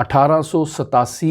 1887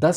10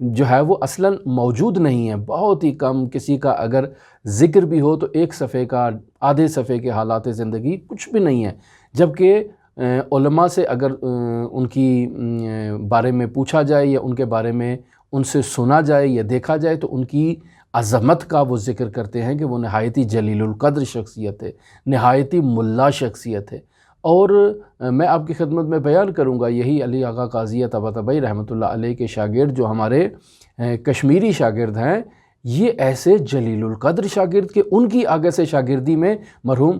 جو ہے وہ اصلاً موجود نہیں ہے، بہت ہی کم. کسی کا اگر ذکر بھی ہو تو ایک صفحے کا، آدھے صفحے کے حالات زندگی کچھ بھی نہیں ہے. جبکہ علماء سے اگر ان کی بارے میں پوچھا جائے یا ان کے بارے میں ان سے سنا جائے یا دیکھا جائے تو ان کی عظمت کا وہ ذکر کرتے ہیں کہ وہ نہایتی جلیل القدر شخصیت ہے، نہایتی ملا شخصیت ہے. اور میں آپ کی خدمت میں بیان کروں گا، یہی علی آغا قاضی طباطبائی رحمۃ اللہ علیہ کے شاگرد جو ہمارے کشمیری شاگرد ہیں، یہ ایسے جلیل القدر شاگرد کہ ان کی آگے سے شاگردی میں مرحوم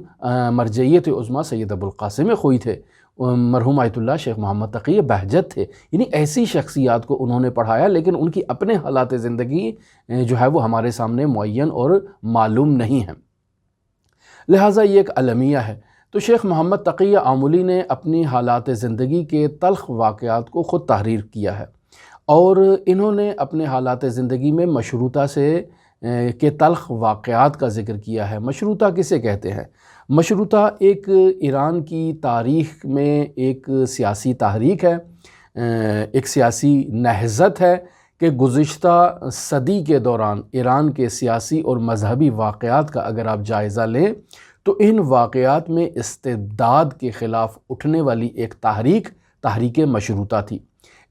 مرجعیت عظمیٰ سید ابوالقاسم خوئی تھے، مرحوم آیت اللہ شیخ محمد تقی بہجت تھے. یعنی ایسی شخصیات کو انہوں نے پڑھایا، لیکن ان کی اپنے حالات زندگی جو ہے وہ ہمارے سامنے معین اور معلوم نہیں ہیں، لہٰذا یہ ایک المیہ ہے. تو شیخ محمد تقی آملی نے اپنی حالات زندگی کے تلخ واقعات کو خود تحریر کیا ہے، اور انہوں نے اپنے حالات زندگی میں مشروطہ کے تلخ واقعات کا ذکر کیا ہے. مشروطہ کسے کہتے ہیں؟ مشروطہ ایک ایران کی تاریخ میں ایک سیاسی تحریک ہے، ایک سیاسی نہضت ہے کہ گزشتہ صدی کے دوران ایران کے سیاسی اور مذہبی واقعات کا اگر آپ جائزہ لیں تو ان واقعات میں استبداد کے خلاف اٹھنے والی ایک تحریک مشروطہ تھی.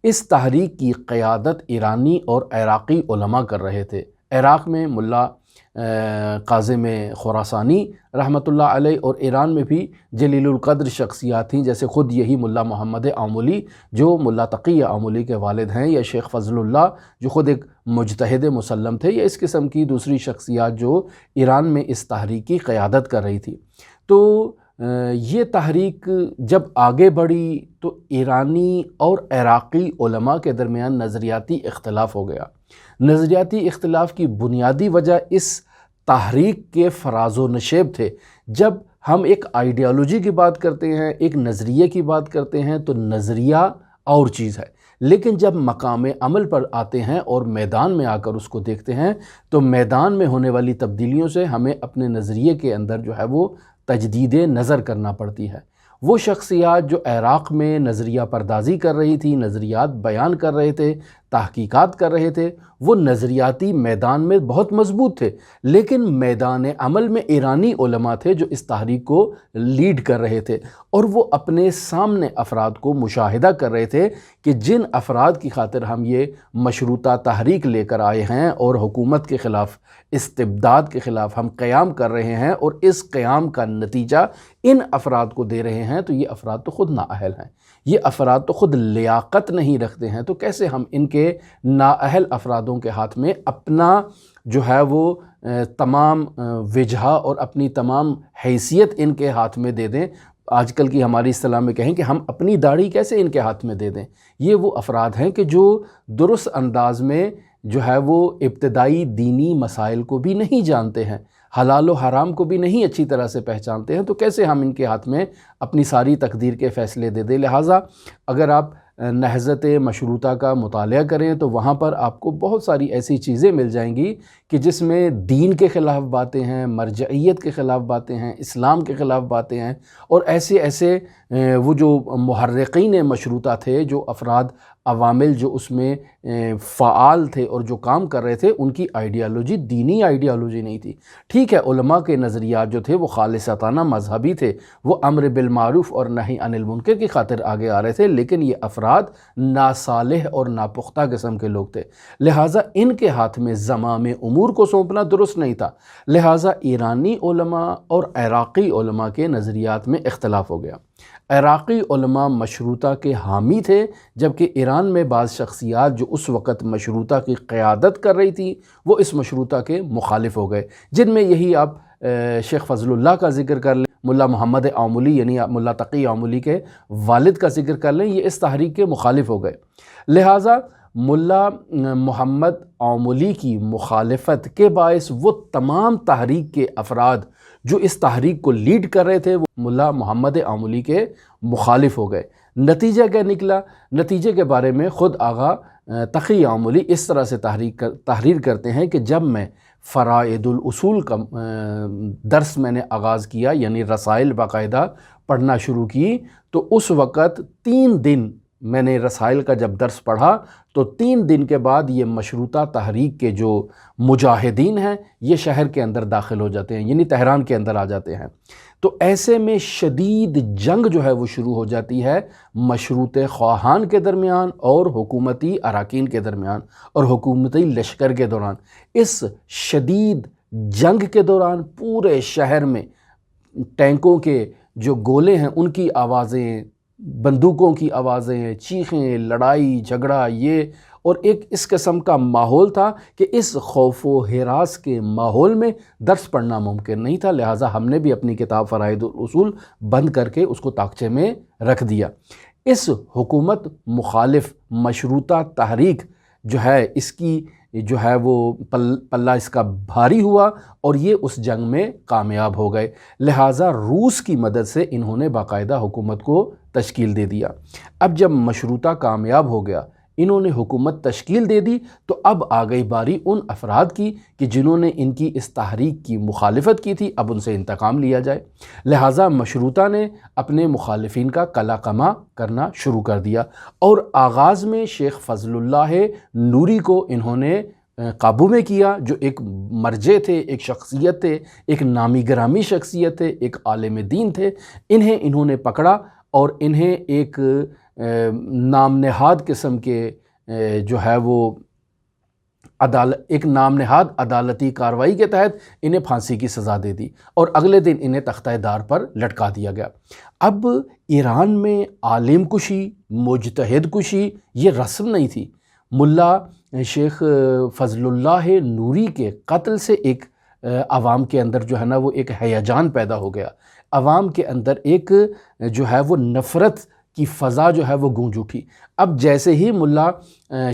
اس تحریک کی قیادت ایرانی اور عراقی علماء کر رہے تھے. عراق میں ملا قاظم خراسانی رحمۃ اللہ علیہ، اور ایران میں بھی جلیل القدر شخصیات تھیں، جیسے خود یہی ملا محمد آملی جو ملا تقی آملی کے والد ہیں، یا شیخ فضل اللہ جو خود ایک مجتہد مسلم تھے، یا اس قسم کی دوسری شخصیات جو ایران میں اس تحریک کی قیادت کر رہی تھی. تو یہ تحریک جب آگے بڑھی تو ایرانی اور عراقی علماء کے درمیان نظریاتی اختلاف ہو گیا. نظریاتی اختلاف کی بنیادی وجہ اس تحریک کے فراز و نشیب تھے. جب ہم ایک آئیڈیالوجی کی بات کرتے ہیں، ایک نظریے کی بات کرتے ہیں تو نظریہ اور چیز ہے، لیکن جب مقام عمل پر آتے ہیں اور میدان میں آ کر اس کو دیکھتے ہیں تو میدان میں ہونے والی تبدیلیوں سے ہمیں اپنے نظریے کے اندر جو ہے وہ تجدید نظر کرنا پڑتی ہے. وہ شخصیات جو عراق میں نظریہ پردازی کر رہی تھی، نظریات بیان کر رہے تھے، تحقیقات کر رہے تھے، وہ نظریاتی میدان میں بہت مضبوط تھے، لیکن میدان عمل میں ایرانی علماء تھے جو اس تحریک کو لیڈ کر رہے تھے، اور وہ اپنے سامنے افراد کو مشاہدہ کر رہے تھے کہ جن افراد کی خاطر ہم یہ مشروطہ تحریک لے کر آئے ہیں اور حکومت کے خلاف، استبداد کے خلاف ہم قیام کر رہے ہیں، اور اس قیام کا نتیجہ ان افراد کو دے رہے ہیں، تو یہ افراد تو خود نااہل ہیں، یہ افراد تو خود لیاقت نہیں رکھتے ہیں. تو کیسے ہم ان کے نااہل افرادوں کے ہاتھ میں اپنا جو ہے وہ تمام وجہہ اور اپنی تمام حیثیت ان کے ہاتھ میں دے دیں؟ آج کل کی ہماری اصطلاح میں کہیں کہ ہم اپنی داڑھی کیسے ان کے ہاتھ میں دے دیں؟ یہ وہ افراد ہیں کہ جو درست انداز میں جو ہے وہ ابتدائی دینی مسائل کو بھی نہیں جانتے ہیں، حلال و حرام کو بھی نہیں اچھی طرح سے پہچانتے ہیں، تو کیسے ہم ان کے ہاتھ میں اپنی ساری تقدیر کے فیصلے دے دیں؟ لہٰذا اگر آپ نہضت مشروطہ کا مطالعہ کریں تو وہاں پر آپ کو بہت ساری ایسی چیزیں مل جائیں گی کہ جس میں دین کے خلاف باتیں ہیں، مرجعیت کے خلاف باتیں ہیں، اسلام کے خلاف باتیں ہیں، اور ایسے وہ جو محرقین مشروطہ تھے، جو افراد عوامل جو اس میں فعال تھے اور جو کام کر رہے تھے، ان کی آئیڈیالوجی دینی آئیڈیالوجی نہیں تھی. ٹھیک ہے، علماء کے نظریات جو تھے وہ خالصتانہ مذہبی تھے، وہ امر بالمعروف اور نہی عن المنکر کی خاطر آگے آ رہے تھے، لیکن یہ افراد ناصالح اور ناپختہ قسم کے لوگ تھے، لہٰذا ان کے ہاتھ میں زمام امور کو سونپنا درست نہیں تھا. لہٰذا ایرانی علماء اور عراقی علماء کے نظریات میں اختلاف ہو گیا. عراقی علماء مشروطہ کے حامی تھے، جبکہ ایران میں بعض شخصیات جو اس وقت مشروطہ کی قیادت کر رہی تھی وہ اس مشروطہ کے مخالف ہو گئے، جن میں یہی آپ شیخ فضل اللہ کا ذکر کر لیں، ملا محمد آملی یعنی ملا تقی آملی کے والد کا ذکر کر لیں، یہ اس تحریک کے مخالف ہو گئے. لہٰذا ملا محمد آملی کی مخالفت کے باعث وہ تمام تحریک کے افراد جو اس تحریک کو لیڈ کر رہے تھے وہ ملا محمد آملی کے مخالف ہو گئے. نتیجہ کیا نکلا؟ نتیجے کے بارے میں خود آغا تقی آملی اس طرح سے تحریر کرتے ہیں کہ جب میں فرائض الاصول کا درس میں نے آغاز کیا، یعنی رسائل باقاعدہ پڑھنا شروع کی، تو اس وقت 3 دن میں نے رسائل کا جب درس پڑھا تو 3 دن کے بعد یہ مشروطہ تحریک کے جو مجاہدین ہیں یہ شہر کے اندر داخل ہو جاتے ہیں، یعنی تہران کے اندر آ جاتے ہیں۔ تو ایسے میں شدید جنگ جو ہے وہ شروع ہو جاتی ہے مشروط خواہان کے درمیان اور حکومتی اراکین کے درمیان اور حکومتی لشکر کے دوران۔ اس شدید جنگ کے دوران پورے شہر میں ٹینکوں کے جو گولے ہیں ان کی آوازیں، بندوقوں کی آوازیں، چیخیں، لڑائی جھگڑا، یہ اور ایک اس قسم کا ماحول تھا کہ اس خوف و ہراس کے ماحول میں درس پڑھنا ممکن نہیں تھا، لہٰذا ہم نے بھی اپنی کتاب فرائض الاصول بند کر کے اس کو طاقچے میں رکھ دیا۔ اس حکومت مخالف مشروطہ تحریک جو ہے اس کی جو ہے وہ پلہ اس کا بھاری ہوا اور یہ اس جنگ میں کامیاب ہو گئے، لہٰذا روس کی مدد سے انہوں نے باقاعدہ حکومت کو تشکیل دے دیا۔ اب جب مشروطہ کامیاب ہو گیا، انہوں نے حکومت تشکیل دے دی، تو اب آ گئی باری ان افراد کی کہ جنہوں نے ان کی اس تحریک کی مخالفت کی تھی، اب ان سے انتقام لیا جائے۔ لہٰذا مشروطہ نے اپنے مخالفین کا قلع قمع کرنا شروع کر دیا اور آغاز میں شیخ فضل اللہ نوری کو انہوں نے قابو میں کیا، جو ایک مرجع تھے، ایک شخصیت تھے، ایک نامی گرامی شخصیت تھے، ایک عالم دین تھے۔ انہوں نے پکڑا اور انہیں ایک نام نہاد قسم کے جو ہے وہ ایک نام نہاد عدالتی کارروائی کے تحت انہیں پھانسی کی سزا دے دی اور اگلے دن انہیں تختہ دار پر لٹکا دیا گیا۔ اب ایران میں عالم کشی، مجتہد کشی یہ رسم نہیں تھی۔ ملا شیخ فضل اللہ نوری کے قتل سے ایک عوام کے اندر جو ہے نا وہ ایک ہیجان پیدا ہو گیا، عوام کے اندر ایک جو ہے وہ نفرت کی فضا جو ہے وہ گونج اٹھی۔ اب جیسے ہی ملا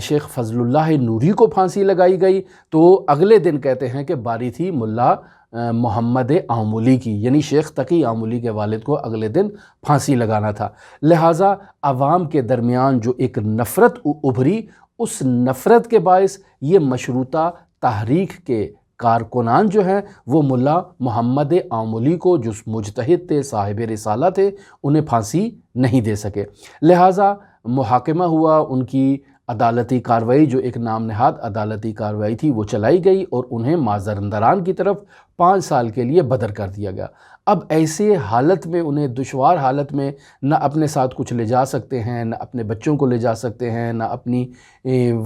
شیخ فضل اللہ نوری کو پھانسی لگائی گئی تو اگلے دن کہتے ہیں کہ باری تھی ملا محمد آمولی کی، یعنی شیخ تقی آمولی کے والد کو اگلے دن پھانسی لگانا تھا۔ لہٰذا عوام کے درمیان جو ایک نفرت ابھری، اس نفرت کے باعث یہ مشروطہ تحریک کے کارکنان جو ہیں وہ ملا محمد آمولی کو، جو مجتہد تھے، صاحب رسالہ تھے، انہیں پھانسی نہیں دے سکے۔ لہٰذا محاکمہ ہوا، ان کی عدالتی کارروائی جو ایک نام نہاد عدالتی کارروائی تھی وہ چلائی گئی اور انہیں مازندران کی طرف 5 سال کے لیے بدر کر دیا گیا۔ اب ایسے حالت میں انہیں دشوار حالت میں نہ اپنے ساتھ کچھ لے جا سکتے ہیں، نہ اپنے بچوں کو لے جا سکتے ہیں، نہ اپنی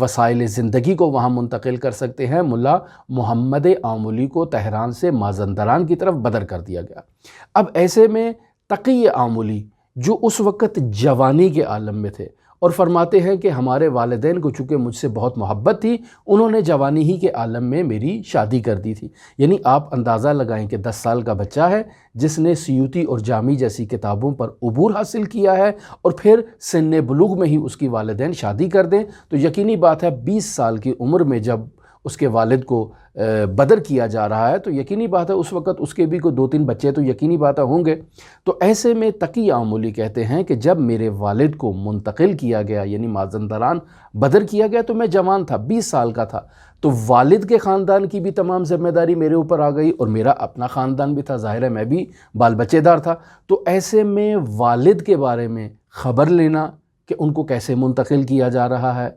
وسائل زندگی کو وہاں منتقل کر سکتے ہیں، ملا محمد آمولی کو تہران سے مازندران کی طرف بدر کر دیا گیا۔ اب ایسے میں تقی آمولی جو اس وقت جوانی کے عالم میں تھے اور فرماتے ہیں کہ ہمارے والدین کو چونکہ مجھ سے بہت محبت تھی، انہوں نے جوانی ہی کے عالم میں میری شادی کر دی تھی۔ یعنی آپ اندازہ لگائیں کہ 10 سال کا بچہ ہے جس نے سیوطی اور جامی جیسی کتابوں پر عبور حاصل کیا ہے اور پھر سن بلوغ میں ہی اس کی والدین شادی کر دیں، تو یقینی بات ہے 20 سال کی عمر میں جب اس کے والد کو بدر کیا جا رہا ہے تو یقینی بات ہے اس وقت اس کے بھی کوئی 2-3 بچے تو یقینی بات ہے ہوں گے۔ تو ایسے میں تقی آمولی کہتے ہیں کہ جب میرے والد کو منتقل کیا گیا، یعنی مازندران بدر کیا گیا، تو میں جوان تھا، 20 سال کا تھا، تو والد کے خاندان کی بھی تمام ذمہ داری میرے اوپر آ گئی اور میرا اپنا خاندان بھی تھا، ظاہر ہے میں بھی بال بچے دار تھا۔ تو ایسے میں والد کے بارے میں خبر لینا کہ ان کو کیسے منتقل کیا جا رہا ہے،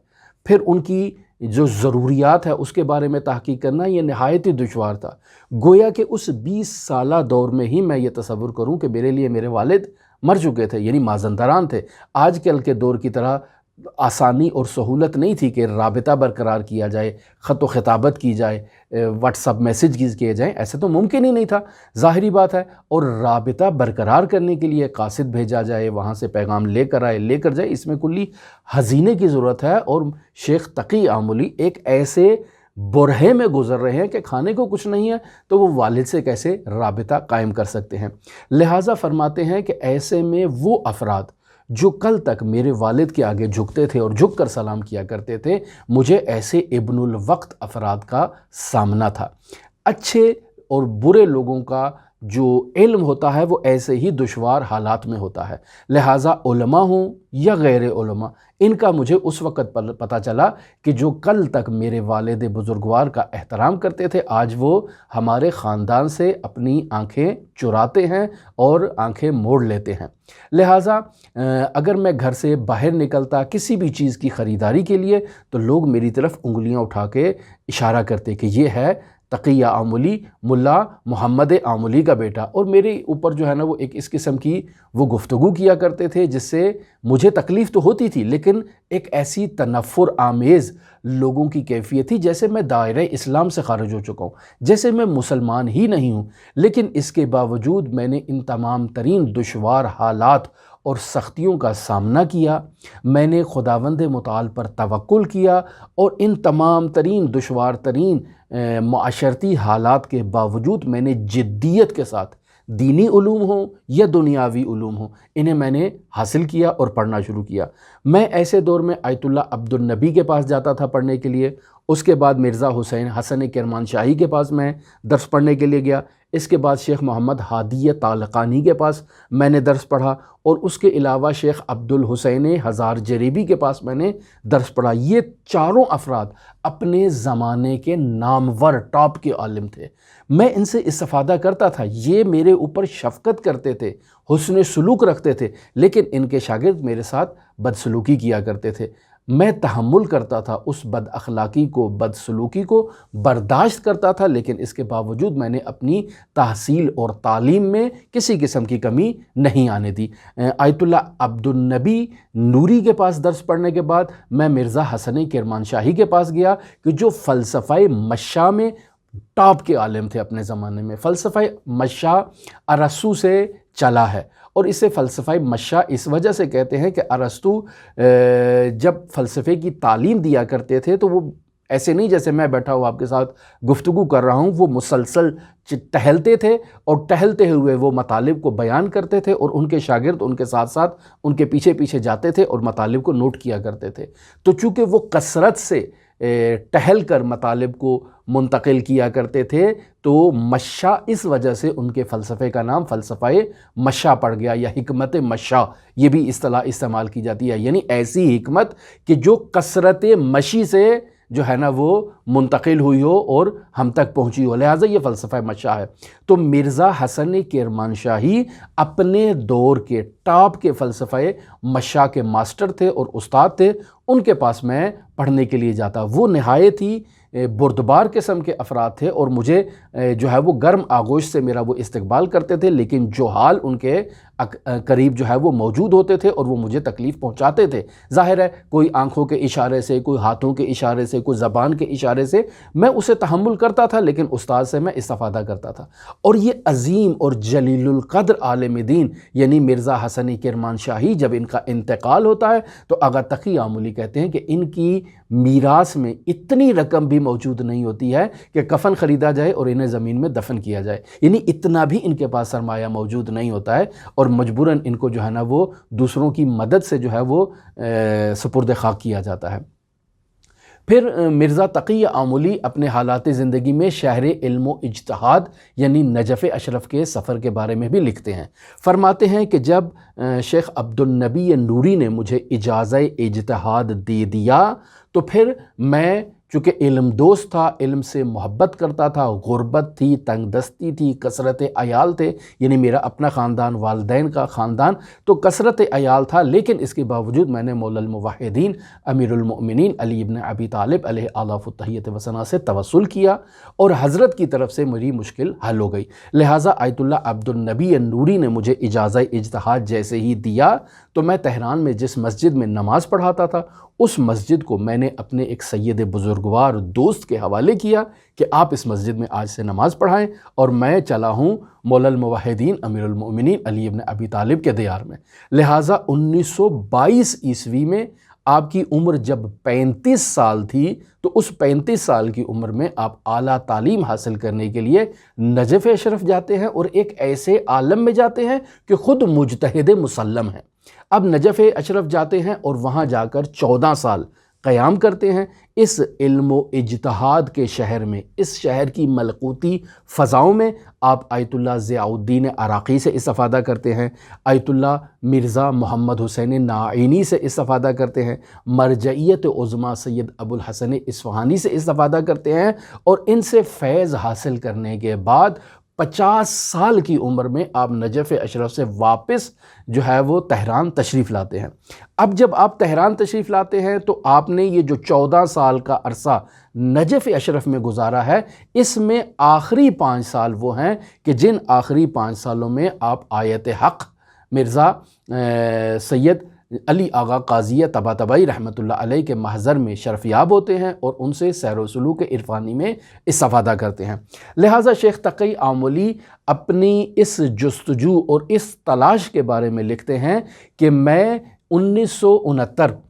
پھر ان کی جو ضروریات ہے اس کے بارے میں تحقیق کرنا، یہ نہایت ہی دشوار تھا۔ گویا کہ اس 20 سالہ دور میں ہی میں یہ تصور کروں کہ میرے لیے میرے والد مر چکے تھے، یعنی مازندران تھے۔ آج کل کے دور کی طرح آسانی اور سہولت نہیں تھی کہ رابطہ برقرار کیا جائے، خط و خطابت کی جائے، واٹس اپ میسج کیے جائیں، ایسے تو ممکن ہی نہیں تھا، ظاہری بات ہے۔ اور رابطہ برقرار کرنے کے لیے قاصد بھیجا جائے، وہاں سے پیغام لے کر آئے، لے کر جائے، اس میں کلی ہزینے کی ضرورت ہے۔ اور شیخ تقی آمولی ایک ایسے برہے میں گزر رہے ہیں کہ کھانے کو کچھ نہیں ہے، تو وہ والد سے کیسے رابطہ قائم کر سکتے ہیں۔ لہٰذا فرماتے ہیں کہ ایسے میں وہ افراد جو کل تک میرے والد کے آگے جھکتے تھے اور جھک کر سلام کیا کرتے تھے، مجھے ایسے ابن الوقت افراد کا سامنا تھا۔ اچھے اور برے لوگوں کا جو علم ہوتا ہے وہ ایسے ہی دشوار حالات میں ہوتا ہے، لہٰذا علماء ہوں یا غیر علماء، ان کا مجھے اس وقت پتہ چلا کہ جو کل تک میرے والد بزرگوار کا احترام کرتے تھے، آج وہ ہمارے خاندان سے اپنی آنکھیں چراتے ہیں اور آنکھیں موڑ لیتے ہیں۔ لہٰذا اگر میں گھر سے باہر نکلتا کسی بھی چیز کی خریداری کے لیے تو لوگ میری طرف انگلیاں اٹھا کے اشارہ کرتے کہ یہ ہے تقی آملی، ملا محمد آملی کا بیٹا، اور میرے اوپر جو ہے نا وہ ایک اس قسم کی وہ گفتگو کیا کرتے تھے جس سے مجھے تکلیف تو ہوتی تھی، لیکن ایک ایسی تنفر آمیز لوگوں کی کیفیت تھی جیسے میں دائرہ اسلام سے خارج ہو چکا ہوں، جیسے میں مسلمان ہی نہیں ہوں۔ لیکن اس کے باوجود میں نے ان تمام ترین دشوار حالات اور سختیوں کا سامنا کیا، میں نے خداوند متعال پر توکل کیا، اور ان تمام ترین دشوار ترین معاشرتی حالات کے باوجود میں نے جدیت کے ساتھ دینی علوم ہوں یا دنیاوی علوم ہوں انہیں میں نے حاصل کیا اور پڑھنا شروع کیا۔ میں ایسے دور میں آیت اللہ عبد النبی کے پاس جاتا تھا پڑھنے کے لیے، اس کے بعد مرزا حسین حسن کرمان شاہی کے پاس میں درس پڑھنے کے لیے گیا، اس کے بعد شیخ محمد ہادی طالقانی کے پاس میں نے درس پڑھا، اور اس کے علاوہ شیخ عبد الحسین ہزار جریبی کے پاس میں نے درس پڑھا۔ یہ چاروں افراد اپنے زمانے کے نامور ٹاپ کے عالم تھے، میں ان سے استفادہ کرتا تھا، یہ میرے اوپر شفقت کرتے تھے، حسن سلوک رکھتے تھے، لیکن ان کے شاگرد میرے ساتھ بدسلوکی کیا کرتے تھے۔ میں تحمل کرتا تھا اس بد اخلاقی کو، بد سلوکی کو برداشت کرتا تھا، لیکن اس کے باوجود میں نے اپنی تحصیل اور تعلیم میں کسی قسم کی کمی نہیں آنے دی۔ آیت اللہ عبد النبی نوری کے پاس درس پڑھنے کے بعد میں مرزا حسن کرمان شاہی کے پاس گیا کہ جو فلسفہ مشاء میں ٹاپ کے عالم تھے اپنے زمانے میں۔ فلسفہ مشاء ارسطو سے چلا ہے، اور اسے فلسفہ مشاء اس وجہ سے کہتے ہیں کہ ارسطو جب فلسفے کی تعلیم دیا کرتے تھے تو وہ ایسے نہیں جیسے میں بیٹھا ہوں آپ کے ساتھ گفتگو کر رہا ہوں، وہ مسلسل ٹہلتے تھے، اور ٹہلتے ہوئے وہ مطالب کو بیان کرتے تھے، اور ان کے شاگرد ان کے ساتھ ساتھ ان کے پیچھے پیچھے جاتے تھے اور مطالب کو نوٹ کیا کرتے تھے۔ تو چونکہ وہ کثرت سے ٹہل کر مطالب کو منتقل کیا کرتے تھے تو مشاء اس وجہ سے ان کے فلسفے کا نام فلسفہ مشاء پڑ گیا، یا حکمت مشاء یہ بھی اصطلاح استعمال کی جاتی ہے، یعنی ایسی حکمت کہ جو کثرت مشی سے جو ہے نا وہ منتقل ہوئی ہو اور ہم تک پہنچی ہو، لہٰذا یہ فلسفہ مشاء ہے۔ تو مرزا حسن کرمان شاہی اپنے دور کے ٹاپ کے فلسفہ مشاء کے ماسٹر تھے اور استاد تھے، ان کے پاس میں پڑھنے کے لیے جاتا۔ وہ نہایت ہی بردبار قسم کے افراد تھے، اور مجھے جو ہے وہ گرم آغوش سے میرا وہ استقبال کرتے تھے، لیکن جو حال ان کے قریب جو ہے وہ موجود ہوتے تھے اور وہ مجھے تکلیف پہنچاتے تھے۔ ظاہر ہے کوئی آنکھوں کے اشارے سے، کوئی ہاتھوں کے اشارے سے، کوئی زبان کے اشارے سے میں اسے تحمل کرتا تھا، لیکن استاد سے میں استفادہ کرتا تھا۔ اور یہ عظیم اور جلیل القدر عالم دین یعنی مرزا حسن کرمان شاہی جب ان کا انتقال ہوتا ہے تو آغا تقی آملی کہتے ہیں کہ ان کی میراث میں اتنی رقم بھی موجود نہیں ہوتی ہے کہ کفن خریدا جائے اور انہیں زمین میں دفن کیا جائے، یعنی اتنا بھی ان کے پاس سرمایہ موجود نہیں ہوتا ہے، اور مجبوراً ان کو جو ہے نا وہ دوسروں کی مدد سے جو ہے وہ سپرد خاک کیا جاتا ہے۔ پھر مرزا تقی آملی اپنے حالات زندگی میں شہر علم و اجتہاد یعنی نجف اشرف کے سفر کے بارے میں بھی لکھتے ہیں۔ فرماتے ہیں کہ جب شیخ عبد النبی نوری نے مجھے اجازہ اجتہاد دے دیا تو پھر میں چونکہ علم دوست تھا، علم سے محبت کرتا تھا، غربت تھی، تنگ دستی تھی، کثرت عیال تھے، یعنی میرا اپنا خاندان، والدین کا خاندان، تو کثرت عیال تھا، لیکن اس کے باوجود میں نے مولا الموحدین امیر المؤمنین علی ابن ابی طالب علیہ آلاف التحیت و ثنا سے توسل کیا، اور حضرت کی طرف سے میری مشکل حل ہو گئی۔ لہٰذا آیت اللہ عبد النبی نوری نے مجھے اجازہ اجتہاد جیسے ہی دیا تو میں تہران میں جس مسجد میں نماز پڑھاتا تھا اس مسجد کو میں نے اپنے ایک سید بزرگوار دوست کے حوالے کیا کہ آپ اس مسجد میں آج سے نماز پڑھائیں، اور میں چلا ہوں مولا الموحدین امیر المؤمنین علی ابن ابی طالب کے دیار میں۔ لہٰذا 1922 عیسوی میں آپ کی عمر جب 35 سال تھی تو اس 35 سال کی عمر میں آپ اعلیٰ تعلیم حاصل کرنے کے لیے نجف اشرف جاتے ہیں، اور ایک ایسے عالم میں جاتے ہیں کہ خود مجتہد مسلم ہیں۔ اب نجف اشرف جاتے ہیں اور وہاں جا کر 14 سال قیام کرتے ہیں۔ اس علم و اجتہاد کے شہر میں، اس شہر کی ملکوتی فضاؤں میں آپ آیت اللہ ضیاء الدین عراقی سے استفادہ کرتے ہیں، آیت اللہ مرزا محمد حسین ناعینی سے استفادہ کرتے ہیں، مرجعیت عظمیٰ سید ابو الحسن اصفہانی سے استفادہ کرتے ہیں، اور ان سے فیض حاصل کرنے کے بعد 50 سال کی عمر میں آپ نجف اشرف سے واپس جو ہے وہ تہران تشریف لاتے ہیں۔ اب جب آپ تہران تشریف لاتے ہیں تو آپ نے یہ جو 14 سال کا عرصہ نجف اشرف میں گزارا ہے، اس میں آخری 5 سال وہ ہیں کہ جن آخری 5 سالوں میں آپ آیت حق مرزا سید علی آغا قاضی طباطبائی رحمۃ اللہ علیہ کے محضر میں شرفیاب ہوتے ہیں اور ان سے سیر و سلوک عرفانی میں استفادہ کرتے ہیں۔ لہٰذا شیخ تقی آملی اپنی اس جستجو اور اس تلاش کے بارے میں لکھتے ہیں کہ میں 1969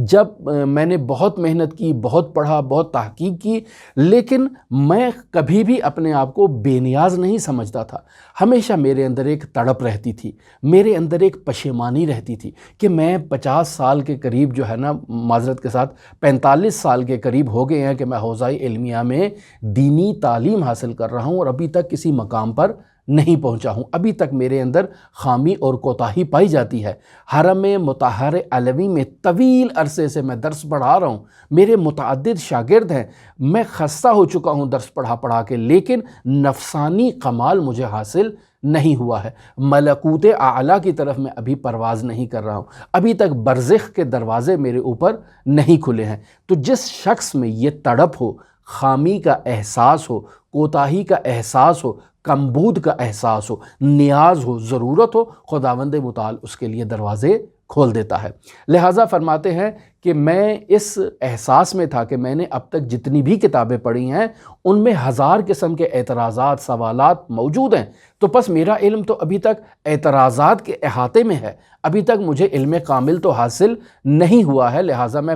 جب میں نے بہت محنت کی، بہت پڑھا، بہت تحقیق کی، لیکن میں کبھی بھی اپنے آپ کو بے نیاز نہیں سمجھتا تھا۔ ہمیشہ میرے اندر ایک تڑپ رہتی تھی، میرے اندر ایک پشیمانی رہتی تھی کہ میں 50 سال کے قریب جو ہے نا، معذرت کے ساتھ 45 سال کے قریب ہو گئے ہیں کہ میں حوزہ علمیہ میں دینی تعلیم حاصل کر رہا ہوں اور ابھی تک کسی مقام پر نہیں پہنچا ہوں، ابھی تک میرے اندر خامی اور کوتاہی پائی جاتی ہے۔ حرم مطہر علوی میں طویل عرصے سے میں درس پڑھا رہا ہوں، میرے متعدد شاگرد ہیں، میں خستہ ہو چکا ہوں درس پڑھا کے، لیکن نفسانی کمال مجھے حاصل نہیں ہوا ہے، ملکوت اعلیٰ کی طرف میں ابھی پرواز نہیں کر رہا ہوں، ابھی تک برزخ کے دروازے میرے اوپر نہیں کھلے ہیں۔ تو جس شخص میں یہ تڑپ ہو، خامی کا احساس ہو، کوتاہی کا احساس ہو، کمبود کا احساس ہو، نیاز ہو، ضرورت ہو، خداوند متعال اس کے لیے دروازے کھول دیتا ہے۔ لہٰذا فرماتے ہیں کہ میں اس احساس میں تھا کہ میں نے اب تک جتنی بھی کتابیں پڑھی ہیں ان میں 1000 قسم کے اعتراضات، سوالات موجود ہیں، تو پس میرا علم تو ابھی تک اعتراضات کے احاطے میں ہے، ابھی تک مجھے علم کامل تو حاصل نہیں ہوا ہے۔ لہٰذا میں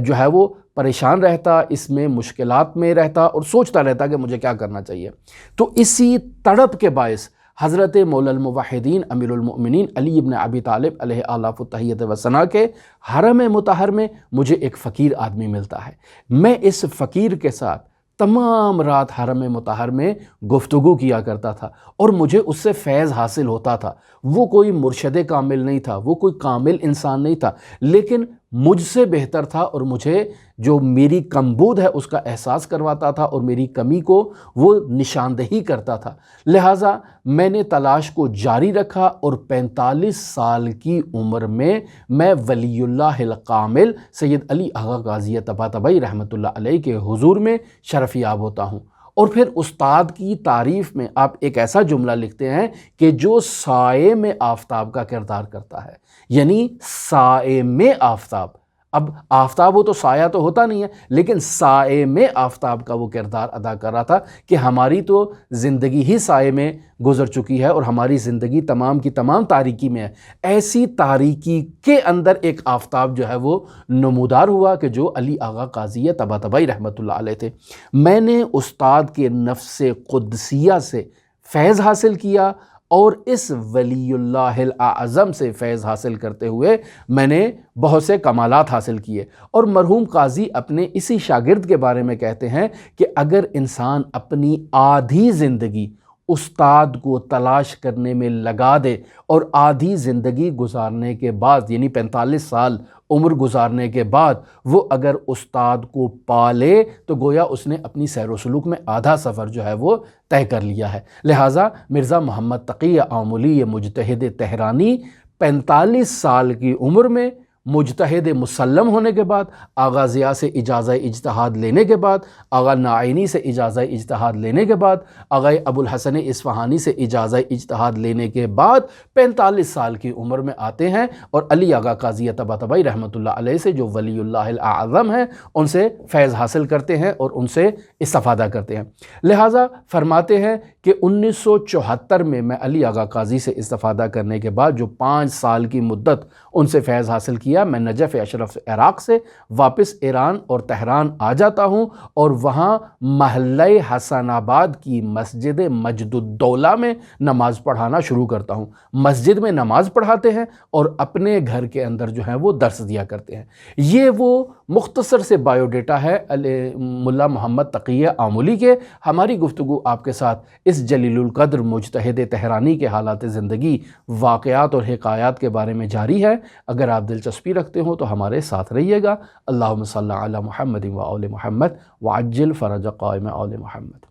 جو ہے وہ پریشان رہتا، اس میں مشکلات میں رہتا اور سوچتا رہتا کہ مجھے کیا کرنا چاہیے۔ تو اسی تڑپ کے باعث حضرت مولا الموحدین امیر المؤمنین علی ابن ابی طالب علیہ آلاف التحیت و ثنا کے حرم مطہر میں مجھے ایک فقیر آدمی ملتا ہے۔ میں اس فقیر کے ساتھ تمام رات حرم مطہر میں گفتگو کیا کرتا تھا اور مجھے اس سے فیض حاصل ہوتا تھا۔ وہ کوئی مرشد کامل نہیں تھا، وہ کوئی کامل انسان نہیں تھا، لیکن مجھ سے بہتر تھا اور مجھے جو میری کمبود ہے اس کا احساس کرواتا تھا اور میری کمی کو وہ نشاندہی کرتا تھا۔ لہٰذا میں نے تلاش کو جاری رکھا اور 45 سال کی عمر میں ولی اللہ الکامل سید علی آغا قاضی طباطبائی رحمۃ اللہ علیہ کے حضور میں شرفیاب ہوتا ہوں۔ اور پھر استاد کی تعریف میں آپ ایک ایسا جملہ لکھتے ہیں کہ جو سائے میں آفتاب کا کردار کرتا ہے، یعنی سائے میں آفتاب، اب آفتاب ہو تو سایہ تو ہوتا نہیں ہے، لیکن سائے میں آفتاب کا وہ کردار ادا کر رہا تھا کہ ہماری تو زندگی ہی سائے میں گزر چکی ہے اور ہماری زندگی تمام کی تمام تاریکی میں ہے۔ ایسی تاریکی کے اندر ایک آفتاب جو ہے وہ نمودار ہوا کہ جو علی آغا قاضی طباطبائی رحمۃ اللہ علیہ تھے۔ میں نے استاد کے نفس قدسیہ سے فیض حاصل کیا اور اس ولی اللہ الاعظم سے فیض حاصل کرتے ہوئے میں نے بہت سے کمالات حاصل کیے۔ اور مرحوم قاضی اپنے اسی شاگرد کے بارے میں کہتے ہیں کہ اگر انسان اپنی آدھی زندگی استاد کو تلاش کرنے میں لگا دے اور آدھی زندگی گزارنے کے بعد، یعنی 45 سال عمر گزارنے کے بعد وہ اگر استاد کو پالے تو گویا اس نے اپنی سیر و سلوک میں آدھا سفر جو ہے وہ طے کر لیا ہے۔ لہٰذا مرزا محمد تقی آملی مجتہد تہرانی 45 سال کی عمر میں مجتہد مسلم ہونے کے بعد، آغا ضیاء سے اجازہ اجتہاد لینے کے بعد، آغا ناعینی سے اجازہ اجتہاد لینے کے بعد، آغا ابو الحسن اصفہانی سے اجازہ اجتہاد لینے کے بعد 45 سال کی عمر میں آتے ہیں اور علی آغا قاضی طباطبائی رحمۃ اللہ علیہ سے جو ولی اللہ الاعظم ہیں ان سے فیض حاصل کرتے ہیں اور ان سے استفادہ کرتے ہیں۔ لہٰذا فرماتے ہیں کہ 1974 میں علی آغا قاضی سے استفادہ کرنے کے بعد جو 5 سال کی مدت ان سے فیض حاصل کیا کیا میں نجف اشرف عراق سے واپس ایران اور تہران آ جاتا ہوں اور وہاں محلہ حسن آباد کی مسجد مجد الدولہ میں نماز پڑھانا شروع کرتا ہوں۔ مسجد میں نماز پڑھاتے ہیں اور اپنے گھر کے اندر جو ہے وہ درس دیا کرتے ہیں۔ یہ وہ مختصر سے بایو ڈیٹا ہے ملا محمد تقی آملی کے۔ ہماری گفتگو آپ کے ساتھ اس جلیل القدر مجتہد تہرانی کے حالات زندگی، واقعات اور حکایات کے بارے میں جاری ہے۔ اگر آپ دلچسپی رکھتے ہوں تو ہمارے ساتھ رہیے گا۔ اللہم صلی علی محمد و آل محمد وعجل فرج قائم آل محمد۔